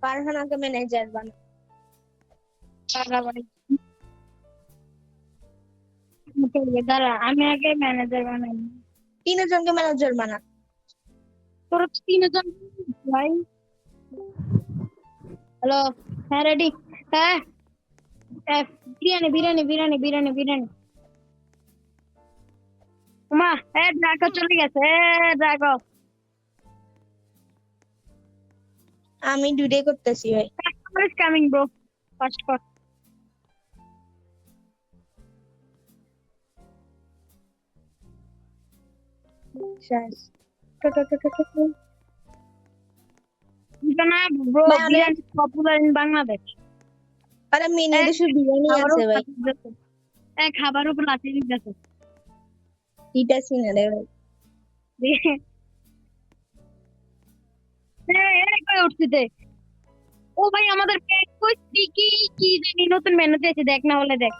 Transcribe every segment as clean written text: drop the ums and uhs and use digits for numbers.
ফারহানাকে manager বানা। দাঁড়া আমি আগে ম্যানেজার বানাই। তিনজনকে ম্যানেজার বানা। তোর 3 জন ভাই। হ্যালো, হ্যাঁ রেডি। হ্যাঁ বিরিয়ানি বিরিয়ানি বিরিয়ানি বিরিয়ানি বিরিয়ানি। মা ড্রাগো চলে গেছে, ড্রাগো। আমি দুইটাই করতেছি ভাই। Customer is coming bro, fast কর। শেষ। টো। না ব্রো, ভাই, বিরিয়ানি পপুলার ইন বাংলাদেশ। আরে মেনুতে শুধু বিরিয়ানি আছে ভাই। খাবার উপর লাঠি দিতেছে। এটা সিনে রে ভাই। উঠছিতে। ও ভাই আমাদের কি কি জানি নতুন মেনুতে আছে, দেখ না হলে দেখ।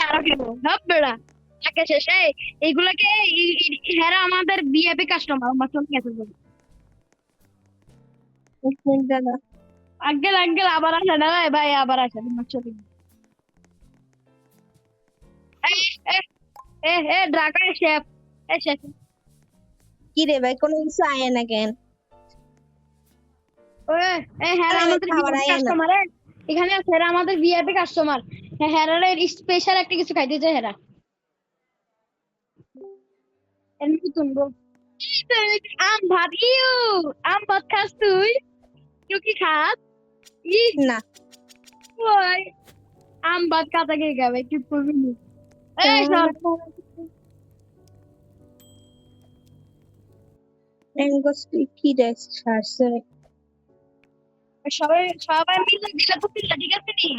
আরো খেলো সব বেড়া আগে শেষে এইগুলাকে হেরা আমাদের বিএপি কাস্টমার আমার চলে গেছে। আঙ্কেল আঙ্কেল আবার আসে না ভাই, আবার আসে তোমার চলে। ড্রাগন শেফ, শেফ কি রে ভাই, কোনো কিছু আয় না কেন? হ্যাঁ আমাদের কাস্টমার এখানে আছে, হেরা আমাদের ভিআইপি কাস্টমার। হেরার স্পেশাল একটা কিছু খাইতে চাই হেরা। এমনি তুনবো আম ভাত। আম ভাত খাস তুই? তুই কি খাস? না ওই আম ভাত কাটা কে খাবে, কি করবি? এই চল কি রে ছাড়ছে। সবাই সবাই মিলে দিলে তো ঠিক আছে নি?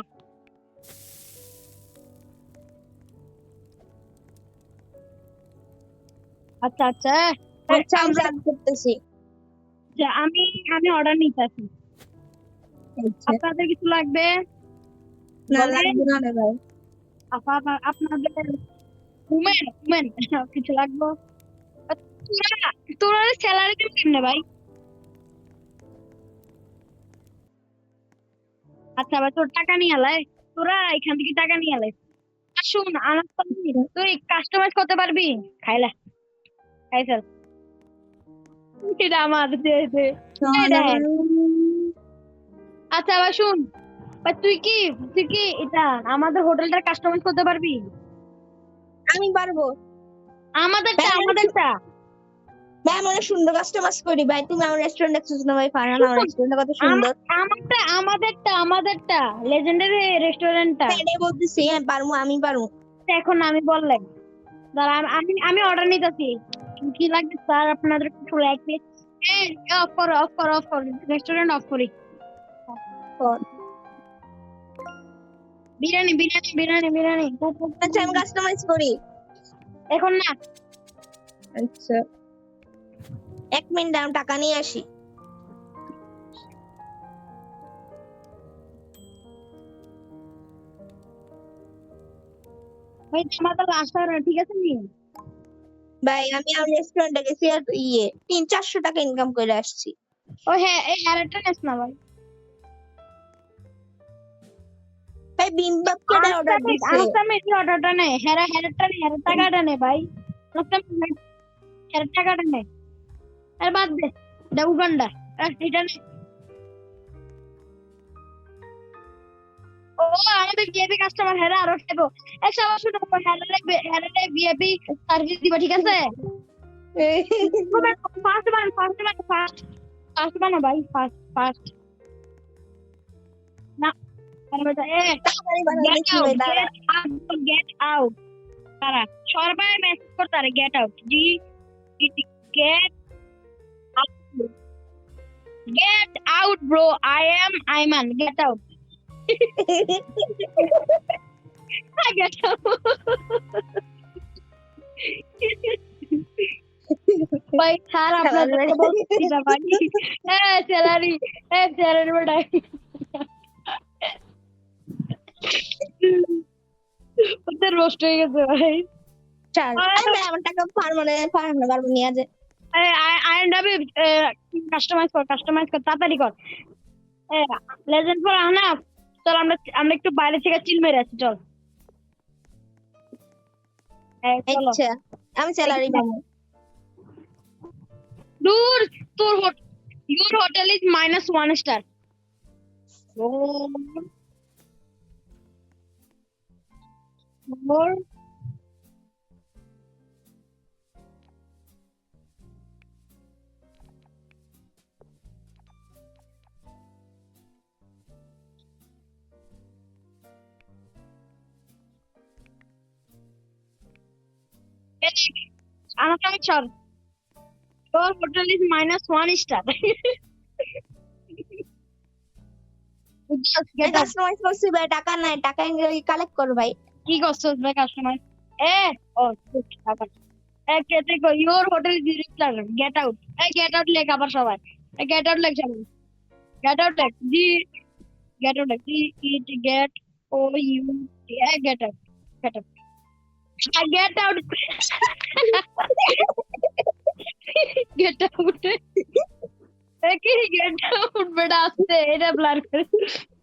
আচ্ছা আচ্ছা আচ্ছা আমি চার্জ করতেছি। আমি আমি অর্ডার নিতে আসি। আপনাদের কিছু লাগবে? না লাগবে না রে ভাই। আপনাদের উমেন কিছু লাগবে? তোরা স্যালারি কেমনে ভাই? আচ্ছা ভাই, তোর টাকা নিয়ে আলাই, তোরা এখান থেকে টাকা নিয়ে আলাই। আর শুন, আমার তুই কাস্টমাইজ করতে পারবি? খাইলা খাই ফেল। এটা আমার আচ্ছা ভাই শুন, তুই কি এটা আমাদের হোটেলটা কাস্টমাইজ করতে পারবি? আমি পারবো। আমাদেরটা ভাই আমি অনেক সুন্দর কাস্টমাইজ করি ভাই। তুমি আমার রেস্টুরেন্ট দেখছিস না ভাই? ফারহান আমার রেস্টুরেন্ট কত সুন্দর। আমাদেরটা লেজেন্ডারি রেস্টুরেন্টটা। এটাই বলতেছি, হ্যাঁ পারবো, আমি পারবো। এখন আমি বললেন দাঁড়া, আমি অর্ডার নিতেছি। কি লাগবে স্যার আপনাদের? কিছু লাগবে? অফ করো অফ করো অফ করো, রেস্টুরেন্ট অফ করি। বিরিয়ানি বিরিয়ানি বিরিয়ানি বিরিয়ানি। আচ্ছা আমি কাস্টমাইজ করি এখন না। আচ্ছা 1 মিনিট আমি টাকা নিয়ে আসি। ভাই আমাদের লাস্ট আর ঠিক আছে নি ভাই আমি আমার রেস্টুরেন্টে গেছি আর 300-400 টাকা ইনকাম করে আসছি। ও হ্যাঁ, এই হ্যারেটটা নেস না ভাই। ভাই বিম্বাপ কেটে অর্ডার দিছে। আমি এই অর্ডারটা নেই, হ্যারেটটা নেই, হ্যারেট টাকাটা নেই ভাই। হ্যারেট টাকাটা নেই। আর বাদ দে, এটা উগান্ডা। এটা নেই। ও আমাদের ভিআইপি কাস্টমার হেরা আরো খাবো। এক সবাই শুনো, হেরারে ভিআইপি সার্ভিস দিবা, ঠিক আছে? ফার্স্ট বানা ভাই, ফার্স্ট না গেট আউট। তারা সবাই মেসেজ করতারে get out. Get out bro, I am Aiman, get out. Get out ভাই। স্যার আপনাদেরকে বলছি না ভাই, স্যালারি বাড়াই। ওদের রোস্ট হয়ে গেছে ভাই। আমার টাকা ফার্মানে নিয়ে যায়। আইএনডব্লিউ কাস্টমাইজ কর তাড়াতাড়ি কর। লেজেন্ড ফর আনাফ, চল আমরা একটু বাইরে থেকে চিল মেরে আসি, চল। চলো। আচ্ছা আমি স্যালারি পাবো। দূর, your hotel is -1 star. More. Another char. Your hotel is -1 star. Just get up. Customise করছি ভাই, টাকা নাই, টাকা কালেক্ট কর ভাই। কি করছস ভাই কাস্টমার? আবার কেটে কো your hotel is 0 star. Get out. Get out লেখ আবার সবাই। Get out লেখ সবাই। Get out লেখ। Get out লেখ। Get O U T. Get out. Get out. Get out. Get out. কি get out বেটা আসছে, এটা ব্লার করে।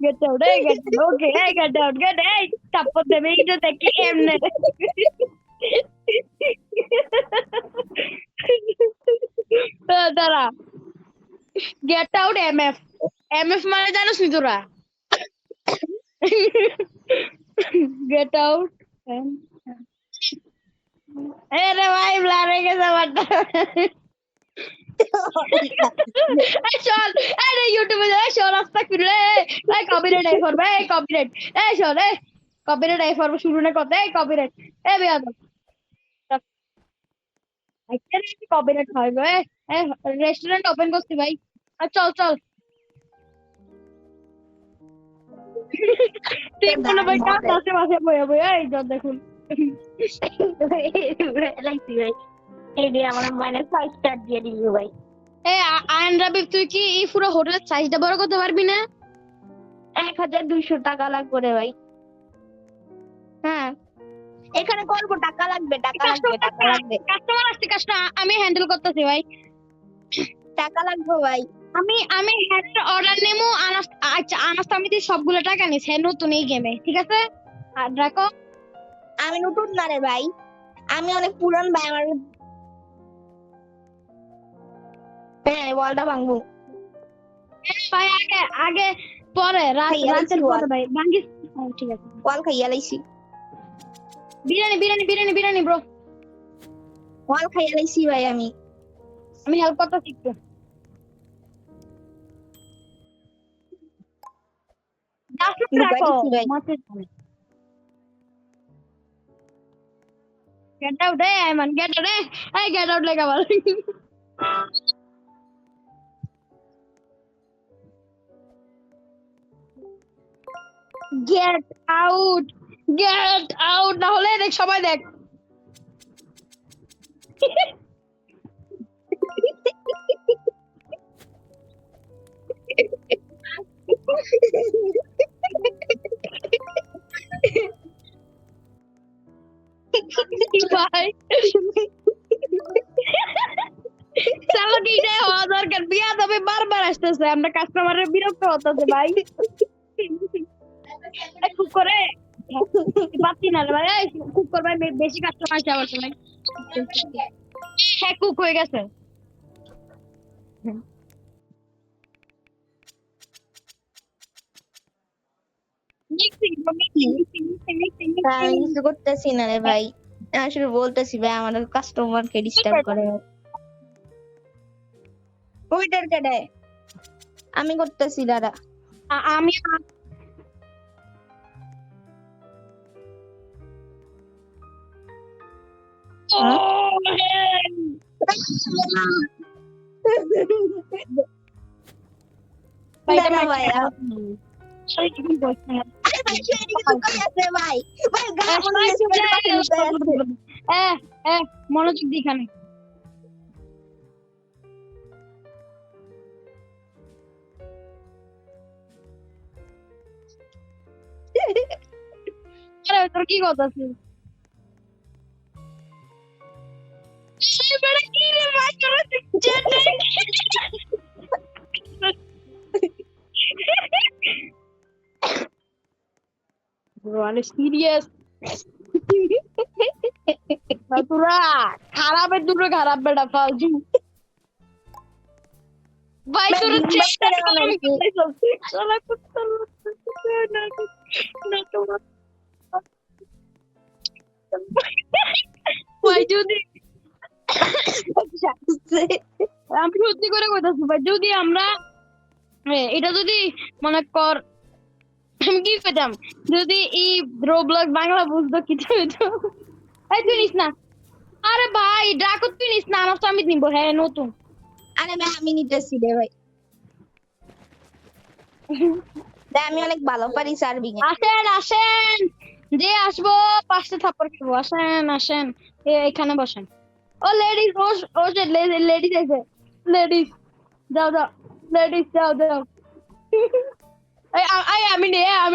Get out. Get out. Okay. Get out. Get out. তারপর দেবে এটা দেখি এমনে। দাঁড়া। Get out MF. MF মানে জানোস নি তোরা? Get out. রে ভাই ব্লার হয়ে গেছে আমারটা। চল আরে ইউটিউবে যাই, চল রাস্তা ফিরে। কপিরাইট আই করবে, কপিরাইট। চল কপিরাইট আই করবে, শুরু না করতে কপিরাইট। বেয়াদ কপিরাইট হয় গো। রেস্টুরেন্ট ওপেন করছি ভাই। চল চল। তিন কোন ভাই কাজ আছে মাসে বইয়া বইয়া, এই যত দেখুন। এই দিয়ে আমার -5 স্টার দিয়ে দিল ভাই। আয়ন রাবিব, তুই কি এই পুরো হোটেলের সাইজটা বড় করতে পারবি না? 1200 টাকা লাগবে রে ভাই। হ্যাঁ এখানে করবো, টাকা লাগবে, টাকা লাগবে, টাকা লাগবে, কাস্টমার আসছে, কাস্টমার আমি হ্যান্ডেল করতেছি ভাই। টাকা লাগবে ভাই। আমি অর্ডার নেবো। আচ্ছা আনাস, আমি তুই সবগুলো টাকা নিস। হ্যাঁ নতুন এই গেমে, ঠিক আছে? আর রাখো। আমি নতুন না রে ভাই, আমি অনেক পুরান ভাই। আমার বলটা ভাঙবো ভাই আগে আগে পরে রাতের পরে ভাই ভাঙ্গিস। ঠিক আছে, ওয়াল খাইয়া লাইছি। বিরিয়ানি ব্রো। ওয়াল খাইয়া লাইছি ভাই। আমি হেল্প করতে শিখবো। Get out, Ayman, get out, hey, get out like a Get out, না হলে দেখ সবাই দেখ। ভাই চলো কি যায় হওয়া দরকার, বিয়া তবে বারবার আসতেছে, আমরা কাস্টমারের বিরক্ত হতেছে ভাই। খুব করে পাচ্ছি না ভাই, খুব করবে বেশি কাস্টমার আসে আমার ভাই। হ্যাঁ কুক হয়ে গেছে। আমি কিছু করতেছি না রে ভাই, আসলে বলতেছি ভাই আমার কাস্টমারকে ডিস্টার্ব করে। ওইটার কেডে আমি করতেছি দাদা। আমি মনোযোগ দিখানে তোর কি কথা আছে? কি রে ভাই মানে সিরিয়াস তোরা খারাপের দুটো খারাপ বেটা ফালতু ভাই ভাই, তোরা ডিম চেষ্টা বাচ্চারা বানাইছে। ভাই যদি আমি সত্যি করে কইতাছি ভাই যদি আমরা এটা যদি মনে কর আমি কি পেতাম যদি এই রোবলক বাংলা বুঝতো কিছু হইতো এই তুই নিস না আরে ভাই ড্রাকো তুই নিস না আমার তো আমি নিবো হ্যাঁ নতুন আরে ভাই আমি নিতেছি রে ভাই। ভাই, আমি অনেক ভালো পারি সার্ভিং এ। আসেন আসেন যে আসবো পাঁচটা থাপ্পড় খাবো আসেন আসেন এখানে বসেন ও লেডিস ও যে লেডিস আছে লেডিস যাও যাও লেডিস যাও যাও আমি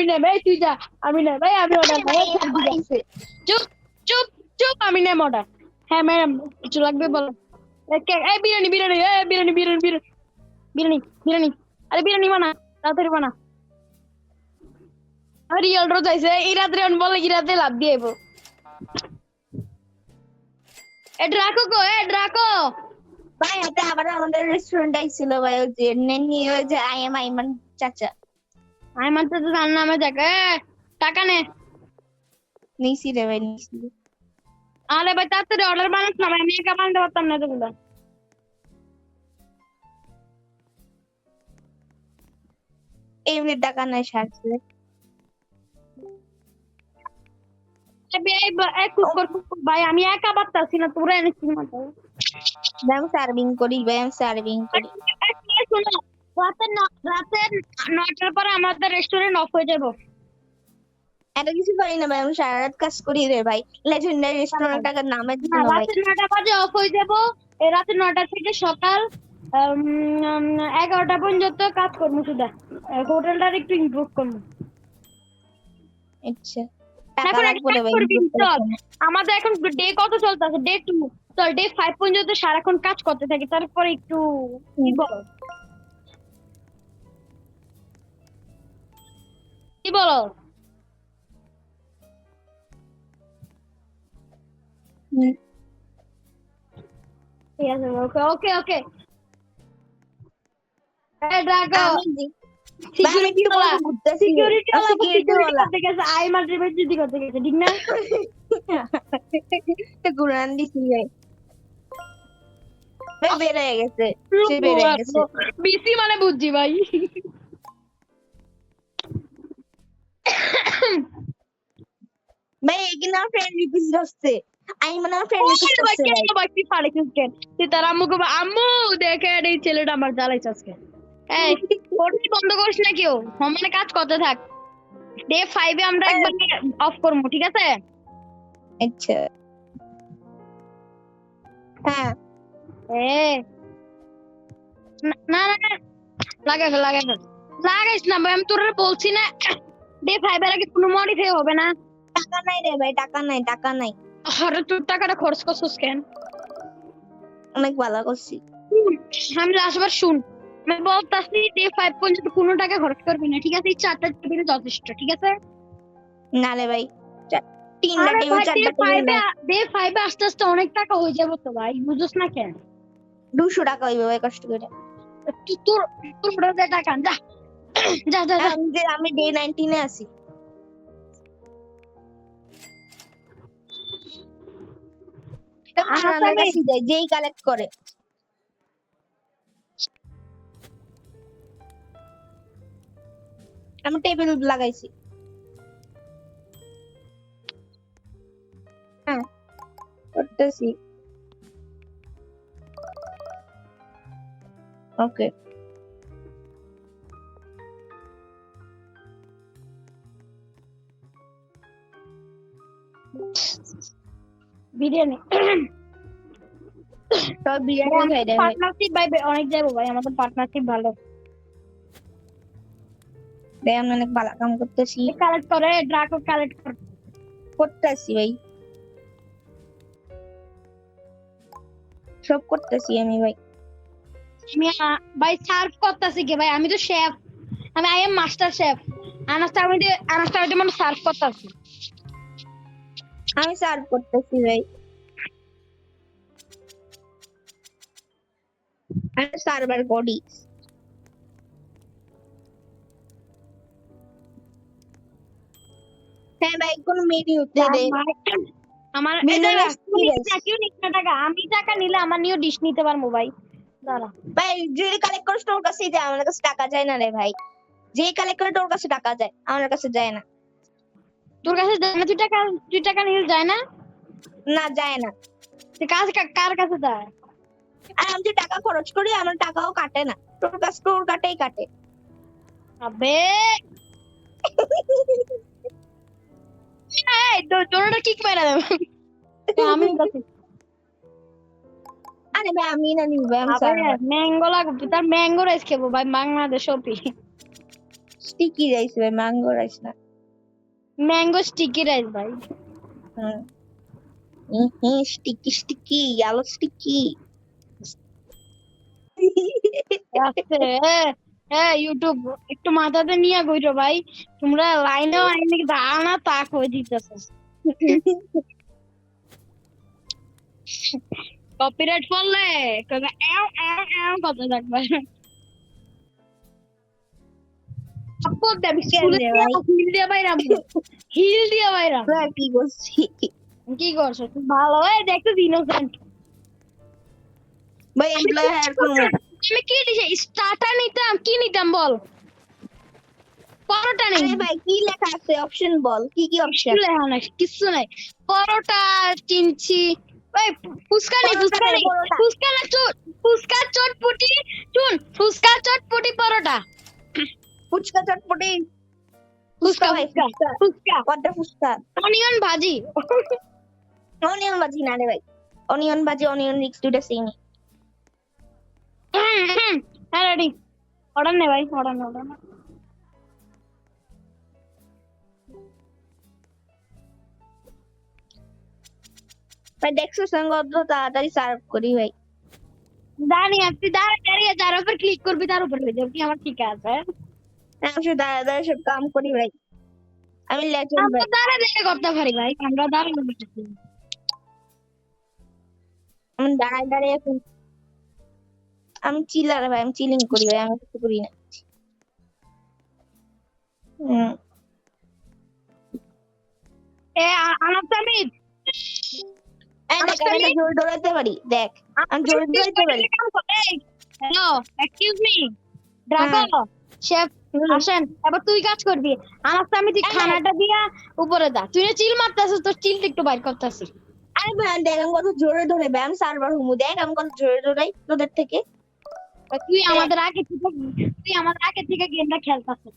নে ভাই তুই যা আমি নে ভাই আমি অর্ডার চুপ চুপ চুপ আমি নে অর্ডার হ্যাঁ ম্যাডাম কিছু লাগবে বলো এই বিরিয়ানি বিরিয়ানি বিরিয়ানি বিরিয়ানি বিরিয়ানি বিরিয়ানি আরে বিরিয়ানি বানা তাড়াতাড়ি বানা রিয়েল রোজ আইছে এই রাত্রে অন বলে কি রাতে লাভ দিয়ে আইবো এ ড্রাকো গো এ ড্রাকো ভাই এটা আবার আমাদের রেস্টুরেন্ট আইছিল ভাই, ওই যে নেনি ওই যে আই এম আইমান চাচা আমি মাত্র তো জান নামে দেখে টাকা নে নিছি রে ভাই নিছি। আরে ভাই তাড়াতাড়ি অর্ডার বানাস না ভাই আমি একা বানাতে পারতাম না এতগুলো এমনি টাকা নাই সারছে। ভাই আমি একা পারতাছি না তোরা এনেছিস মাত্র ভাই আমি সার্ভিং করি ভাই, আমি সার্ভিং করি। শোনো রাতের 9টার পরে আমাদের রেস্টুরেন্ট অফ হয়ে যাবো এত কিছু করি না ভাই, আমি সারা রাত কাজ করি রে ভাই, লেজেন্ডারি রেস্টুরেন্ট টাকার নামের জন্য ভাই। রাতের 9টা বাজে অফ হয়ে যাবো এই রাতে 9টা থেকে সকাল 11টা পর্যন্ত কাজ করবো শুধু হোটেলটার একটু ইমপ্রুভ করবো আচ্ছা টাকা এখন লাগবে রে ভাই। চল আমাদের এখন ডে কত চলতেছে ডে 2 চল ডে 5 পর্যন্ত সারাক্ষণ কাজ করতে থাকি তারপরে একটু কি বলো কি বলো হুম। ঠিক আছে ওকে ওকে ওকে এই ড্রাগো আমি দি- ভাই, আমি একটু পরে ঘুরতেছি রে। সিকিউরিটি ওয়ালা সিকিউরিটি ওয়ালা করতে গেছে আই মাল্টি বেজিতি করতে গেছে ঠিক না তো ঘুরান দিছি ভাই। ভাই বের হয়ে গেছে, সে বের হয়ে গেছে। বিসি মানে বুঝছি ভাই ভাই এখানে আমার ফ্রেন্ড রিকোয়েস্ট আসছে, আমি মানে আমার ফ্রেন্ড রিকোয়েস্ট আসছে ভাই। আম্মু দেখে এই ছেলেটা আমার জ্বালাইছে আজকে এই ফোনটি বন্ধ করিস না কেউ মানে কাজ করতে থাক ডে 5 এ আমরা একবার অফ করবো ঠিক আছে আচ্ছা হ্যাঁ এ না না না লাগাইস না ভাই আমি তোরা বলছি না ডে 5 এর আগে কোনো মডিফাই হবে না টাকা নাই রে ভাই, টাকা নাই টাকা নাই। আরে তোর টাকাটা খরচ করছিস কেন অনেক ভালো করছি। আমি লাস্টবার শুন আমি বলতাছি ডে 5 পর্যন্ত কোনো টাকা খরচ করবি না ঠিক আছে এই 4টা টেবিলে যথেষ্ট ঠিক আছে না রে ভাই, তিনটা আরে টেবিল ভাই চারটা টেবিল না, ডে 5 এ আস্তে আস্তে অনেক টাকা হয়ে যাবে তো ভাই বুঝছ না কেন 200 টাকা হইবে ভাই কষ্ট করে। তোর তোর ওটা টাকা যা যা যা যা আমি ডে 19 এ আছি। আমার কাছে যায় যেই কালেক্ট করে। আমি টেবিল লাগাইছি। হ্যাঁ করতেছি। ওকে বিরিয়ানি সব বিরিয়ানি খাই রে ভাই। পার্টনারশিপ ভাই অনেক যাবো ভাই আমাদের পার্টনারশিপ ভালো রে আমি অনেক ভালো কাম করতেছি, কালেক্ট করে ড্রাগো কালেক্ট করতেছি ভাই, সব করতেছি আমি ভাই। আমি ভাই সার্ভ করতেছি কি ভাই আমি তো শেফ আমি আই এম মাস্টার শেফ আনাস্তা আমি মানে সার্ভ করতেছি আমি সার্ভ করতেছি ভাই, আমি সার্ভার করি। হ্যাঁ ভাই, কোন মেনুতে দে আমার মেনু এটা লিস্ট কি guys? কেউ নিক না টাকা, আমি টাকা নিলে আমার নিয়েও ডিশ নিতে পারবো ভাই। দাঁড়া ভাই যদি কালেক্ট করিস তোর কাছেই যায়, আমার কাছে টাকা যায় না রে ভাই। যে কালেক্ট করে তোর কাছে টাকা যায়, আমার কাছে যায় না। তোর কাছে যায় না, তুই টাকা নিলে যায় না, না যায় না। কার কাছে যায়? আর আমি যে টাকা খরচ করি আমার টাকাও কাটে না, তোর কাছে তোর কাটেই কাটে। আবে এই তোরটা কিক মেরে দেব আমি কাছে। আরে ভাই আমি না নিব ভাই, আমি আবে সার্ভার। ম্যাঙ্গো লাগবে, তার ম্যাঙ্গো রাইস খাবো ভাই, বাংলাদেশ ওপি স্টিকি রাইস ভাই, ম্যাঙ্গো রাইস না। ম্যাঙ্গো স্টিকি রাইস ভাই। স্টিকি স্টিকি আলো স্টিকি। আচ্ছা ইউটিউব একটু মাথাতে নিয়ে গইরো ভাই, তোমরা লাইনে লাইনে দাঁড়ানা তা কই দিতেছো। কপিরাইট পড়লে কইবা এও এও এও কথা থাকবে। আপদ দেবি স্কুলে হিল দিয়ে বাইরাম, হিল দিয়ে বাইরাম। কি করছি? কি করছো তুই? ভালো ভাই দেখতে ইনোসেন্ট ভাই এমপ্লয় হায়ার করব। আমি কি দিছি স্টার্টার নিতাম, কি নিতাম বল? পরোটা নেই আরে ভাই কি লেখা আছে অপশন বল, কি কি অপশন? কিছু লেখা নাই, কিছু নাই। পরোটা কিনছি ওই ফুচকা নেই, ফুচকা নেই, ফুচকা না ফুচকা চটপটি, শুন ফুচকা চটপটি পরোটা, ফুচকা চটপটি। ফুচকা ভাই ফুচকা ফুচকা কত ফুচকা? অনিয়ন ভাজি। অনিয়ন ভাজি না রে ভাই, অনিয়ন ভাজি অনিয়ন রিক্স দুটো সেম। হ্যাঁ রেডি, অর্ডার নে ভাই, অর্ডার নে অর্ডার। ভাই দেখছো সঙ্গে অত তাড়াতাড়ি সার্ভ করি ভাই। জানি তুই দাঁড়িয়ে যার উপর ক্লিক করবি তার উপর হয়ে যাবে কি, আমার ঠিক আছে। আমি শুধু দাঁড়া দাঁড়া সব কাম করি ভাই, আমি লেজেন্ড আমরা ভাই। দাঁড়িয়ে করতে পারি ভাই, আমরা দাঁড়িয়ে। আমি দাঁড়ায় দাঁড়ায় এখন আমি চিলার ভাই, আমি চিলিং করি ভাই, আমি কিছু করি না। আনাফতামিদ এই দেখ আমি একটা জোরে দৌড়াতে পারি, দেখ আমি জোরে দৌড়াতে পারি। হ্যালো এক্সকিউজ মি ড্রাগো শেফ আসেন, এবার তুই কাজ করবি। আনাফতামিদ খানাটা দিয়া উপরে দা, তুই না চিল মারতাছিস, তোর চিলটা একটু বাইর করতাছিস। আরে ভাই দেখ আমি কত জোরে ধরে ভাই, আমি সার্ভার হুমু, দেখ আমি কত জোরে দৌড়াই তোদের থেকে। তুই আমাদের আগে থেকে গেমটা খেলতাছিস।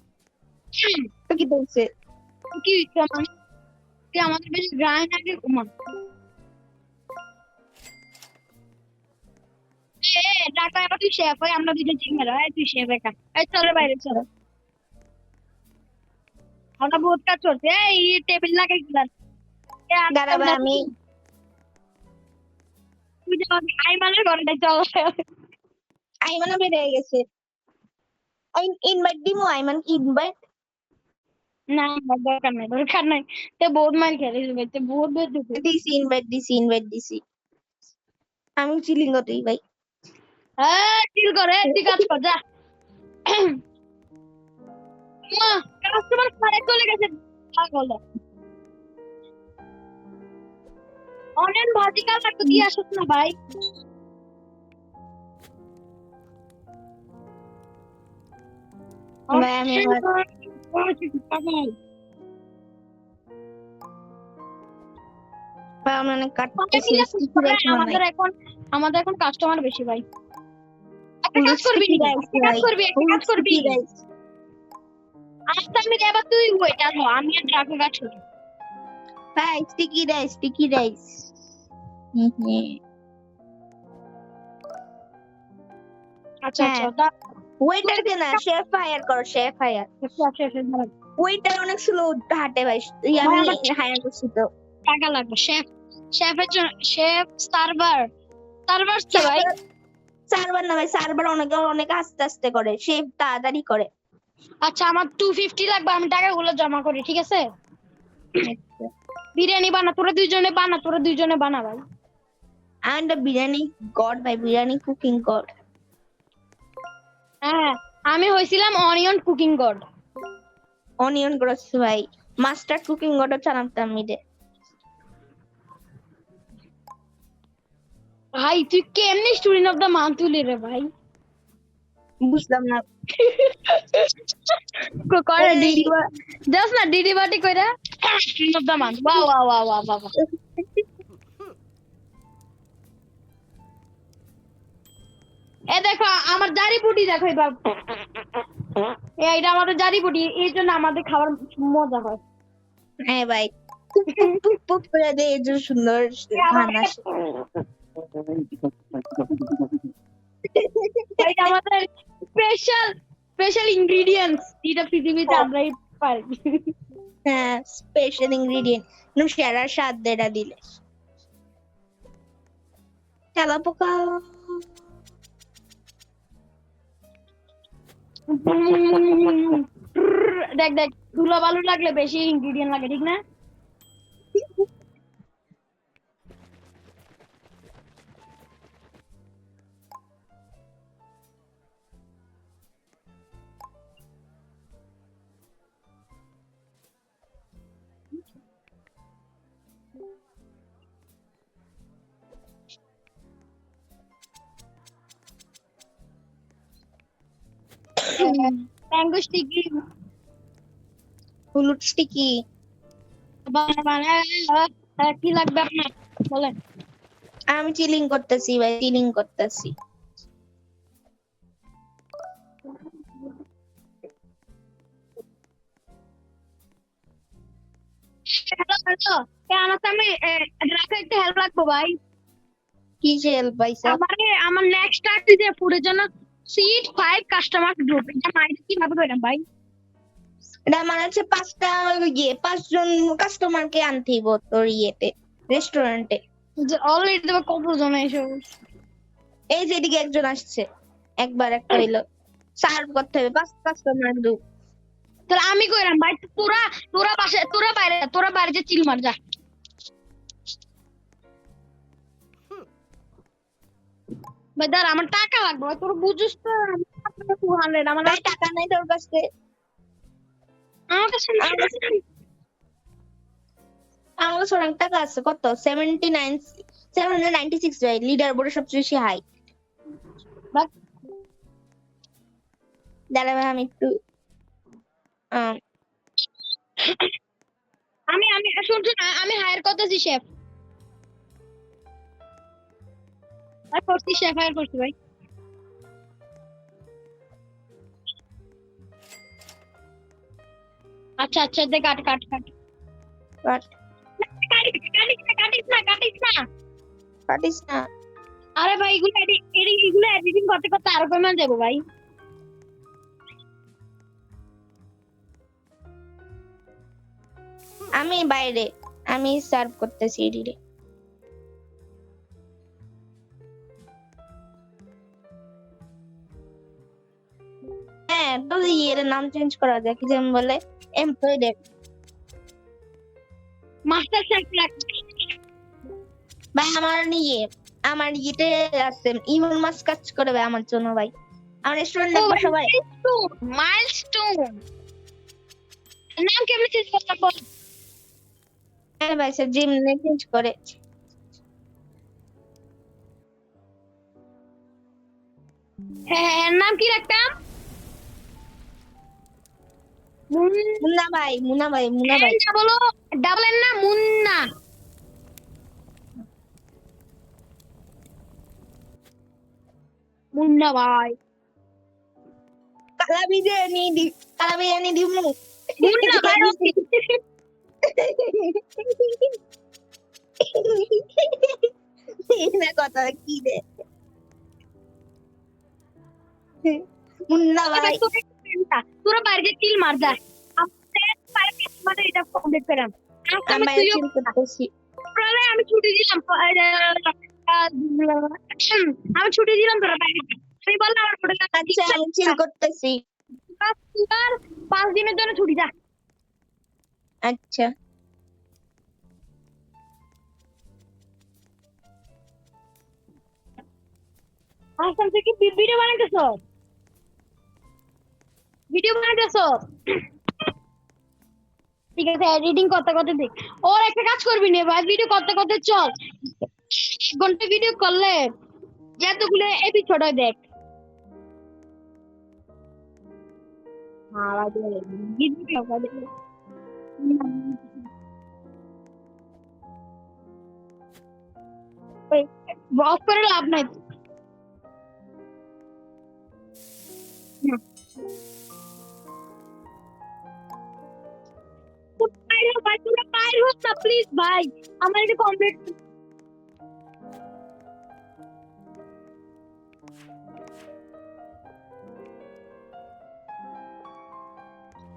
তো কি বলছে? কি তুই আমাদের বেশি গ্রাইন্ড আগে ঘুমা। ডাকা এবার তুই শেফ হয়, আমরা দুজন চিল মেরা, তুই শেফ একা। এই চলো বাইরে চলো, আমরা বহুত কাজ করছি। এই টেবিল লাগাই দিলাম, দাঁড়া ভাই আমি তুই যে আইমানের ঘরে চল। আইমানও বেড়ে গেছে। ইনভাইট দিমু, আইমান কি ইনভাইট? না দরকার নাই, দরকার নাই, তে বহুত মার খেলিস ভাই, তে বহুত বেদ দিছি ইনভাইট দিছি, ইনভাইট দিছি। আমি চিলিং করতেই ভাই। হ্যাঁ চিল করে, তুই কাজ কর যা। কাস্টমার সাড়ে চলে গেছে পাগল। অনিয়ন ভাজি কাল একটু দিয়ে আসুস না ভাই। ভাই আমি অনেক কাটতেছি। আমাদের এখন কাস্টমার বেশি ভাই। একটা কাজ করবি নি, একটা কাজ করবি, একটা কাজ করবি। আমি এবার তুই ওয়েট আর আমি আর ড্রাগন কাজ করি ভাই। Sticky rice, sticky rice. আচ্ছা আচ্ছা ওয়েটার কে না, শেফ হায়ার করো, শেফ হায়ার। ওয়েটার অনেক স্লো হাঁটে ভাই, আমি হায়ার করছি তো। টাকা লাগবে শেফ, শেফের জন্য শেফ সার্ভার কে ভাই? সার্ভার না ভাই, সার্ভার অনেক আস্তে আস্তে করে, শেফ তাড়াতাড়ি করে। আচ্ছা আমার 250 লাগবে, আমি টাকাগুলো জমা করি ঠিক আছে? বিরিয়ানি বানা, তোরা দুইজনে বানা ভাই। I am the biryani god by biryani cooking god. হ্যাঁ, আমি হইছিলাম onion cooking god. Onion gross ভাই মাস্টার কুকিং god চালাতাম মিডে। ভাই তুই কেমনি স্টুডেন্ট অফ দ্য মান্থ তুলি রে ভাই? বুঝলাম না। করে ডিডি জাস্ট না ডিডি বাটি কইরা student of the month. Wow wow wow wow wow. এ দেখো আমার জারিপুটি দেখো এবার। এইটা আমাদের জারিপুটি, এই জন্য আমাদের খাবার মজা হয়। হ্যাঁ ভাই পুপ পুপ পুপ পুপ করে দে যে সুন্দর গান আসে। এটা আমাদের স্পেশাল ইনগ্রেডিয়েন্টস, যেটা পৃথিবীতে আমরাই পারি। হ্যাঁ স্পেশাল ইনগ্রেডিয়েন্ট সেরা স্বাদ দেটা দিলে। তেলা পোকা দেখ দেখ, ধুলো বালু লাগলে বেশি ইনগ্রেডিয়েন্ট লাগে, ঠিক না? ম্যাঙ্গো স্টিকি হলুদ স্টিকি কি লাগবে আপনার বলেন? আমি চিলিং করতেছি ভাই, চিলিং করতেছি। হ্যালো হ্যালো, আমার সামনে রাখা একটু হেল্প লাগবে ভাই। কি যে হেল্প পাইছা? আমার নেক্সট টাস্ক যে ফুডের জন্য সিট 5 কাস্টমার গ্রুপ, এটা মাইন্ড কিভাবে করেন ভাই? এটা মানে হচ্ছে 5জন কাস্টমারকে আনতে হইব তোর ইয়েতে রেস্টুরেন্টে। অলরেডি তো কতজন এসে এই যে এদিকে একজন আসছে, একবার একটা হইলো সার্ভ করতে হবে 5 কাস্টমার গ্রুপ। তাহলে আমি কইরাম ভাই, তোরা বাইরে যে চিল মার যা। ভাই দাঁড়া, আমার টাকা লাগবে ভাই, তোর বুঝছিস তো 200 আমার ভাই টাকা নাই তোর কাছে? আমার কাছে আমার কাছে অনেক টাকা আছে। কত? 796 ভাই, লিডার বোর্ডে সবচেয়ে বেশি হাই। বাট দাঁড়া ভাই আমি একটু আমি শুনছো না, আমি হায়ার করতেছি শেফ। আর করছি শেফ হায়ার করছি ভাই। আচ্ছা আচ্ছা, দে কাট কাট কাট বাট কাটিস না পারিস না। আরে ভাই এগুলো এডিটিং করতে করতে আরো কমে যাবো ভাই। আমি বাইরে, আমি সার্ভ করতেছি এডিটে। হ্যাঁ তো এর নাম চেঞ্জ করা যায়, কি যেন বলে এমপ্লয়ি। মাস্টার শেফ ভাই আমার ইয়েতে আছে ইমন মাস কাজ করে ভাই আমার জন্য ভাই। আমার রেস্টুরেন্ট দেখবো সবাই। মাইলস্টোন নাম কেমনে চেঞ্জ করলাম বল? হ্যাঁ ভাই স্যার জিম চেঞ্জ করে। হ্যাঁ, নাম কি রাখতাম? মুন্না ভাই না বলো, ডাবল এন না, মুন্না ভাই। কালা বিরিয়ানি দিমু। মুন্না ভাই না কথা কি রে মুন্না ভাই। তোরা বাইরে চিল মার যা, আমাদের এটা কমপ্লিট করাম। আমি চিল করতেছি। আমি ছুটি দিলাম, তোরা বাইরে আমি বললাম আমার আচ্ছা আমি চিল করতেছি। 5 দিনের জন্য ছুটি যা। আচ্ছা আসাম থেকে ভিডিও বানাইতেছ? ভিডিও বানাইতেছ? ঠিক আছে, এডিটিং করতে করতে দেখ। ওর একটা কাজ করবি না ভাই, ভিডিও করতে করতে চল, 1 ঘন্টা ভিডিও করলে যতগুলো এপিসোড হয় দেখ। হ্যাঁ ভাই, ভিডিও ব্লগ করে লাভ নাই। বাইরে হও ভাই, তোরা বাইরে হোক না প্লিজ ভাই, আমার এটা কমপ্লিট।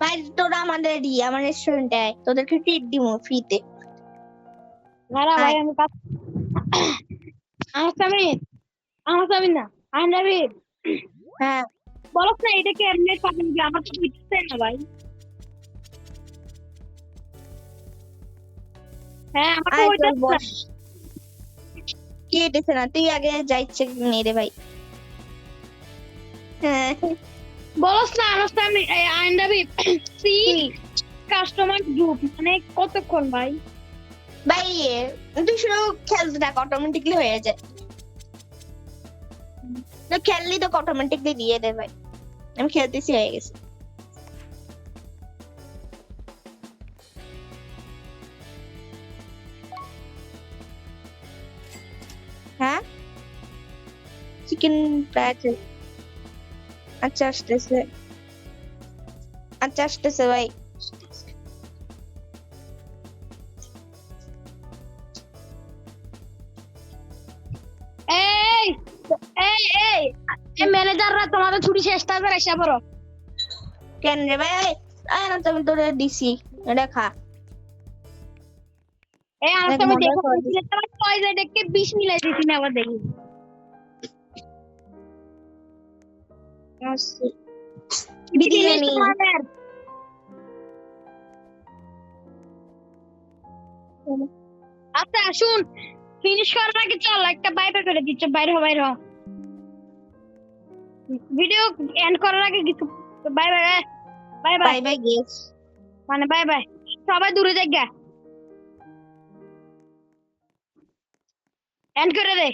ভাই তোরা আমার রেস্টুরেন্টে আয়, তোদেরকে ট্রিট দিমু ফ্রিতে। না ভাই, আমি কাজ আমার সামি না, আন্ডাবি হ্যাঁ বলছ না, এটা কি এমনি পাবেন কি? আমার তো বুঝতে না ভাই। হ্যাঁ, আমার তো আয় ওইটা চল বস। কি এটেছে না, তুই আগে যাইছে নে রে ভাই। হ্যাঁ বলছ না, আমার Sami Andrabi C customer group মানে কতক্ষণ ভাই? ভাই তুই শুধু খেলতে থাক, অটোমেটিকলি হয়ে যায়। তো খেললি তো অটোমেটিকলি দিয়ে দে ভাই। আমি খেলতেছি, হয়ে গেছে। হ্যাঁ চিকেন ফ্রাই। আচ্ছা আসতেছে, আচ্ছা আসতেছে ভাই। এই এই এই এই ম্যানেজাররা তোমাদের ছুটি শেষ তাড়াতাড়ি এসে পড়ো। কেন রে ভাই? আয় না, তুমি তোরে দিছি, এটা খা। এই আমার অনেক সামনে মজা দেখো, করে দিছি। তোমার পয়সা দেখে 20 মিলাই দিছি না, আবার দেখি আসছে। বিরিয়ানি। তোমাদের। আচ্ছা শুন, ফিনিশ করার আগে চল একটা বাই বাই করে দিচ্ছ, বাইরে হও বাইরে হও। ভিডিও এন্ড করার আগে কিছু bye bye bye bye, bye bye guess. মানে বাই বাই, সবাই দূরে যাই গা, এন্ড করে দে।